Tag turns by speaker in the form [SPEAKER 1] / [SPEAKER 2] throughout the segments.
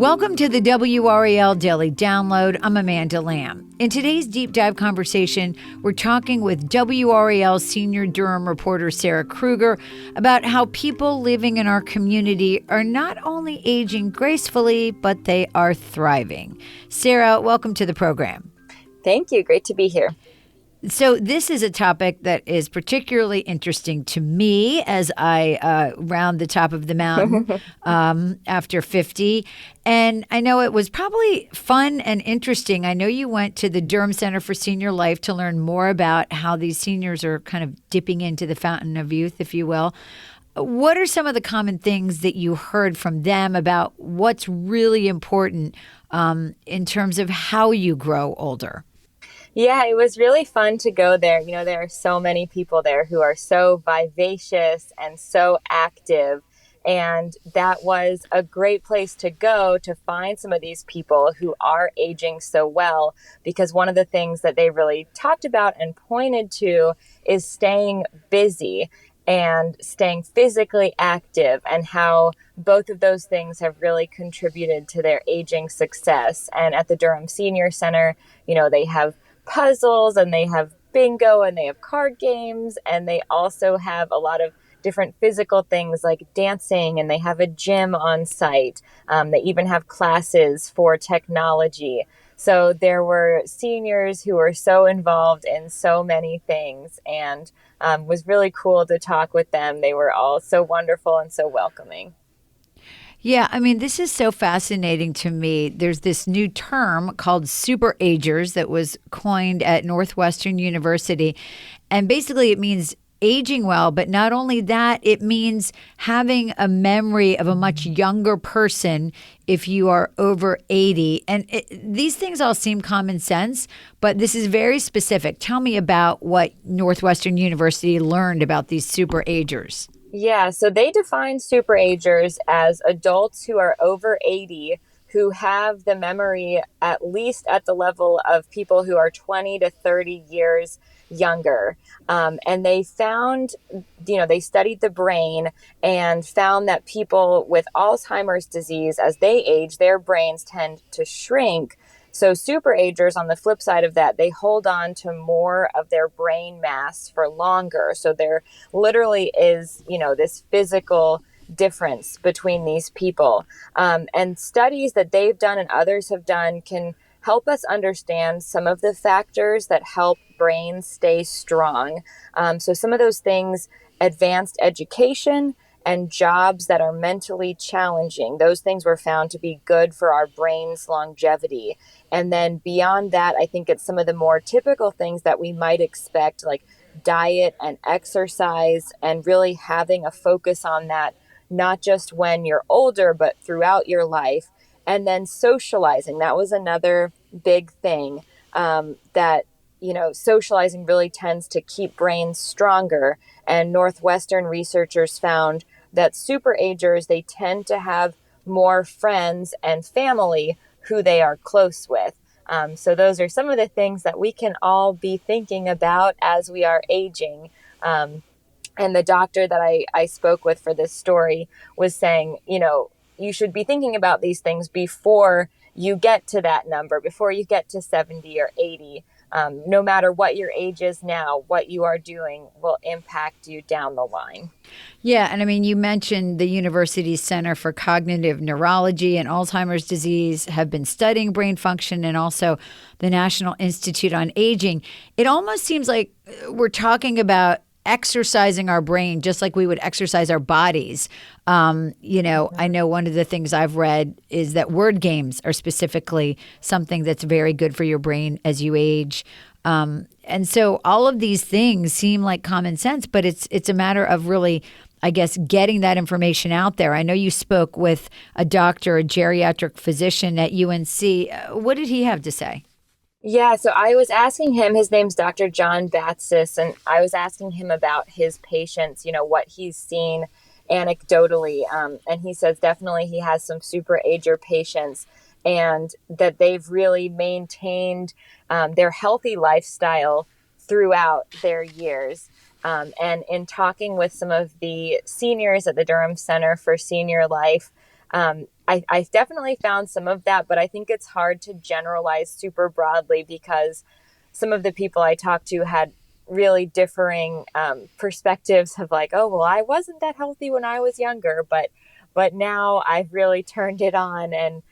[SPEAKER 1] Welcome to the WRAL Daily Download. I'm Amanda Lamb. In today's deep dive conversation, we're talking with WRAL senior Durham reporter Sarah Krueger about how people living in our community are not only aging gracefully, but they are thriving. Sarah, welcome to the program.
[SPEAKER 2] Thank you. Great to be here.
[SPEAKER 1] So this is a topic that is particularly interesting to me as I round the top of the mountain after 50. And I know it was probably fun and interesting. I know you went to the Durham Center for Senior Life to learn more about how these seniors are kind of dipping into the fountain of youth, if you will. What are some of the common things that you heard from them about what's really important in terms of how you grow older?
[SPEAKER 2] Yeah, it was really fun to go there. You know, there are so many people there who are so vivacious and so active. And that was a great place to go to find some of these people who are aging so well, because one of the things that they really talked about and pointed to is staying busy and staying physically active, and how both of those things have really contributed to their aging success. And at the Durham Senior Center, you know, they have puzzles and they have bingo and they have card games, and they also have a lot of different physical things like dancing, and they have a gym on site. They even have classes for technology. So there were seniors who were so involved in so many things, and was really cool to talk with them. They were all so wonderful and so welcoming.
[SPEAKER 1] Yeah, I mean, this is so fascinating to me. There's this new term called super agers that was coined at Northwestern University. And basically it means aging well, but not only that, it means having a memory of a much younger person if you are over 80. And these things all seem common sense, but this is very specific. Tell me about what Northwestern University learned about these super agers.
[SPEAKER 2] Yeah, so they define super agers as adults who are over 80 who have the memory at least at the level of people who are 20 to 30 years younger. And they found, they studied the brain and found that people with Alzheimer's disease, as they age, their brains tend to shrink. So super agers, on the flip side of that, they hold on to more of their brain mass for longer. So there literally is, this physical difference between these people. And studies that they've done and others have done can help us understand some of the factors that help brains stay strong. So some of those things: advanced education and jobs that are mentally challenging. Those things were found to be good for our brain's longevity. And then beyond that, I think it's some of the more typical things that we might expect, like diet and exercise, and really having a focus on that, not just when you're older, but throughout your life. And then socializing. That was another big thing, that socializing really tends to keep brains stronger. And Northwestern researchers found that super agers, they tend to have more friends and family who they are close with. So those are some of the things that we can all be thinking about as we are aging. And the doctor that I spoke with for this story was saying, you should be thinking about these things before you get to that number, before you get to 70 or 80. No matter what your age is now, what you are doing will impact you down the line.
[SPEAKER 1] Yeah. And I mean, you mentioned the university's Center for Cognitive Neurology and Alzheimer's disease have been studying brain function, and also the National Institute on Aging. It almost seems like we're talking about exercising our brain just like we would exercise our bodies. I know one of the things I've read is that word games are specifically something that's very good for your brain as you age. And so all of these things seem like common sense, but it's a matter of really, I guess, getting that information out there. I know you spoke with a doctor, a geriatric physician at UNC. What did he have to say?
[SPEAKER 2] Yeah, so I was asking him, his name's Dr. John Batsis, and I was asking him about his patients, what he's seen anecdotally. And he says definitely he has some super ager patients, and that they've really maintained their healthy lifestyle throughout their years. And in talking with some of the seniors at the Durham Center for Senior Life, I definitely found some of that, but I think it's hard to generalize super broadly because some of the people I talked to had really differing perspectives of like, oh, well, I wasn't that healthy when I was younger, but now I've really turned it on and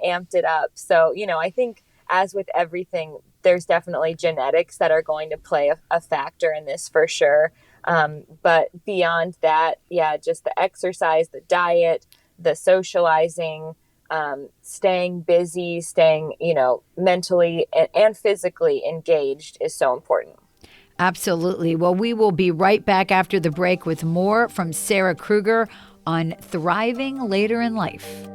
[SPEAKER 2] amped it up. So, I think as with everything, there's definitely genetics that are going to play a factor in this for sure. But beyond that, yeah, just the exercise, the diet, the socializing, staying busy, staying, mentally and physically engaged is so important.
[SPEAKER 1] Absolutely. Well, we will be right back after the break with more from Sarah Krueger on thriving later in life.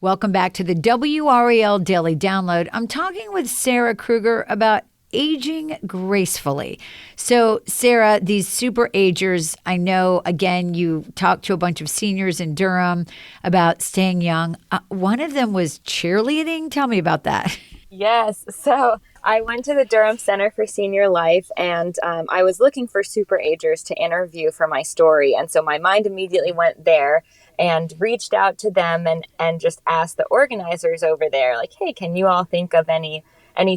[SPEAKER 1] Welcome back to the WRAL Daily Download. I'm talking with Sarah Krueger about aging gracefully. So, Sarah, these super agers, I know, again, you talked to a bunch of seniors in Durham about staying young. One of them was cheerleading. Tell me about that.
[SPEAKER 2] Yes. So I went to the Durham Center for Senior Life, and I was looking for super agers to interview for my story. And so my mind immediately went there and reached out to them and just asked the organizers over there, like, hey, can you all think of any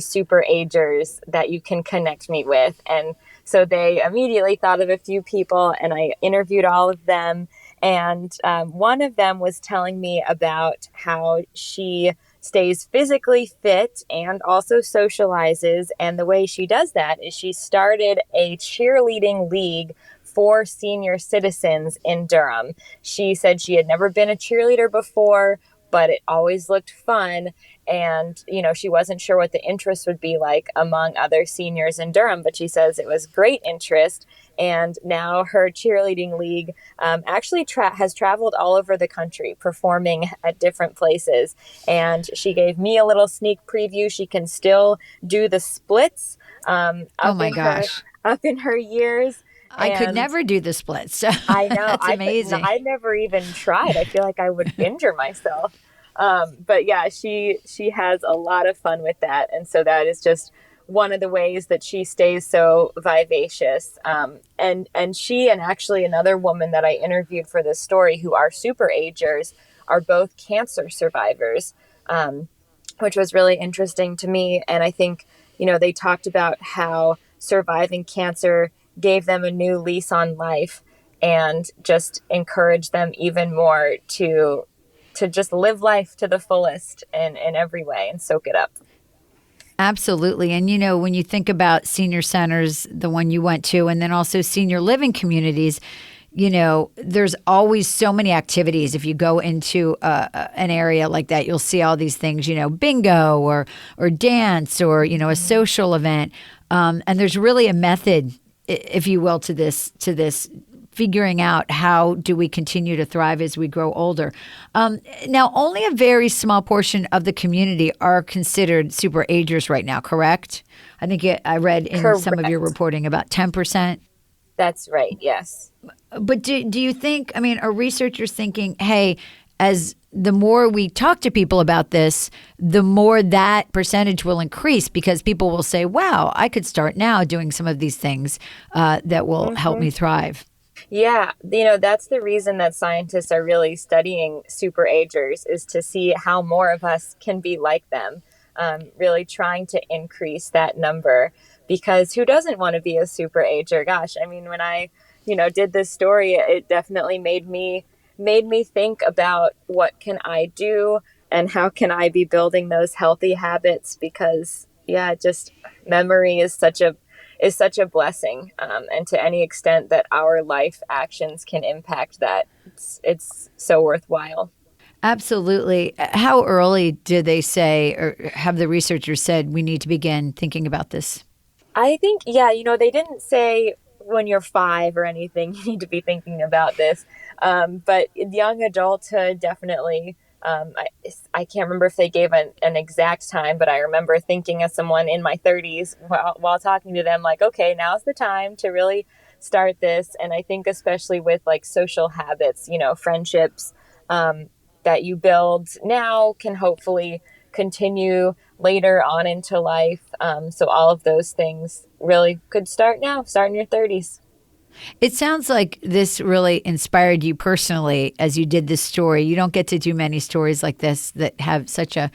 [SPEAKER 2] super agers that you can connect me with? And so they immediately thought of a few people, and I interviewed all of them. And one of them was telling me about how she stays physically fit and also socializes. And the way she does that is she started a cheerleading league for senior citizens in Durham. She said she had never been a cheerleader before, but it always looked fun. And, she wasn't sure what the interest would be like among other seniors in Durham, but she says it was great interest. And now her cheerleading league actually has traveled all over the country performing at different places. And she gave me a little sneak preview. She can still do the splits
[SPEAKER 1] Oh my gosh.
[SPEAKER 2] up in her years.
[SPEAKER 1] I could never do the splits. So
[SPEAKER 2] I know.
[SPEAKER 1] that's amazing.
[SPEAKER 2] I never even tried. I feel like I would injure myself. But yeah, she has a lot of fun with that. And so that is just one of the ways that she stays so vivacious. And she and actually another woman that I interviewed for this story who are super agers are both cancer survivors, which was really interesting to me. And I think, they talked about how surviving cancer gave them a new lease on life and just encouraged them even more to just live life to the fullest in every way and soak it up.
[SPEAKER 1] Absolutely. And, when you think about senior centers, the one you went to, and then also senior living communities, there's always so many activities. If you go into an area like that, you'll see all these things, bingo or dance or, a social event. And there's really a method, if you will, to this figuring out how do we continue to thrive as we grow older. Now, only a very small portion of the community are considered super agers right now, correct? I think I read in
[SPEAKER 2] Correct.
[SPEAKER 1] some of your reporting about 10%.
[SPEAKER 2] That's right, yes.
[SPEAKER 1] But do you think, are researchers thinking, hey, as the more we talk to people about this, the more that percentage will increase because people will say, wow, I could start now doing some of these things that will help me thrive.
[SPEAKER 2] Yeah, that's the reason that scientists are really studying super agers is to see how more of us can be like them, really trying to increase that number because who doesn't want to be a super ager? Gosh, when I, did this story, it definitely made me think about what can I do and how can I be building those healthy habits because, yeah, just memory is such a blessing. And to any extent that our life actions can impact that, it's so worthwhile.
[SPEAKER 1] Absolutely. How early did they say, or have the researchers said, we need to begin thinking about this?
[SPEAKER 2] I think, yeah, they didn't say when you're 5 or anything, you need to be thinking about this. But young adulthood, definitely. I can't remember if they gave an exact time, but I remember thinking of someone in my 30s while talking to them, like, okay, now's the time to really start this. And I think especially with like social habits, friendships that you build now can hopefully continue later on into life. So all of those things really could start now, start in your 30s.
[SPEAKER 1] It sounds like this really inspired you personally as you did this story. You don't get to do many stories like this that have such a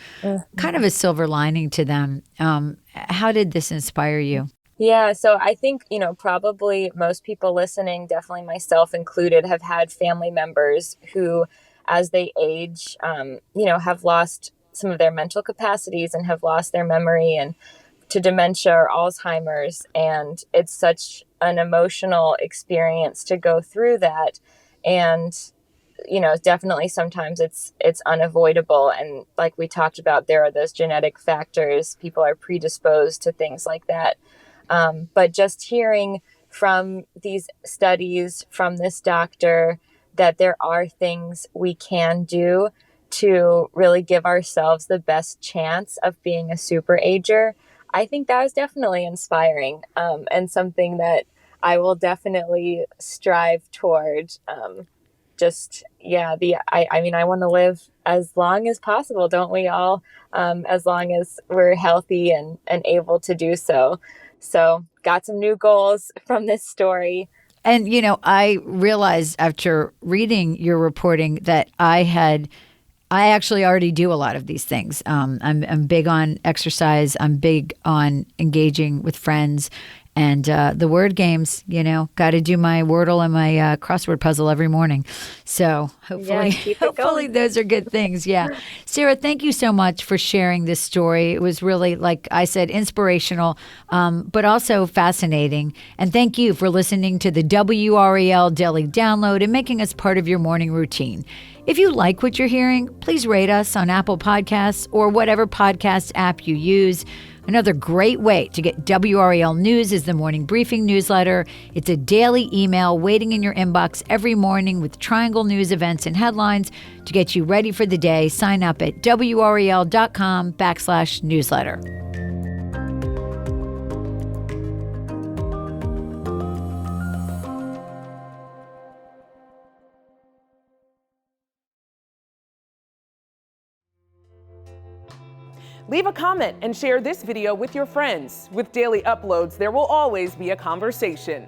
[SPEAKER 1] kind of a silver lining to them. How did this inspire you?
[SPEAKER 2] Yeah, so I think, probably most people listening, definitely myself included, have had family members who, as they age, have lost some of their mental capacities and have lost their memory and to dementia or Alzheimer's. And it's such an emotional experience to go through that. And definitely sometimes it's unavoidable. And like we talked about, there are those genetic factors. People are predisposed to things like that. But just hearing from these studies from this doctor that there are things we can do to really give ourselves the best chance of being a super ager, I think that was definitely inspiring, and something that I will definitely strive toward. I want to live as long as possible, don't we all? As long as we're healthy and able to do so. So got some new goals from this story.
[SPEAKER 1] And, I realized after reading your reporting that I actually already do a lot of these things. I'm big on exercise. I'm big on engaging with friends. And the word games, got to do my Wordle and my crossword puzzle every morning. So hopefully those are good things. Yeah. Sarah, thank you so much for sharing this story. It was really, like I said, inspirational, but also fascinating. And thank you for listening to the WRAL Daily Download and making us part of your morning routine. If you like what you're hearing, please rate us on Apple Podcasts or whatever podcast app you use. Another great way to get WRAL News is the Morning Briefing newsletter. It's a daily email waiting in your inbox every morning with Triangle news events and headlines to get you ready for the day. Sign up at WRAL.com/newsletter.
[SPEAKER 3] Leave a comment and share this video with your friends. With daily uploads, there will always be a conversation.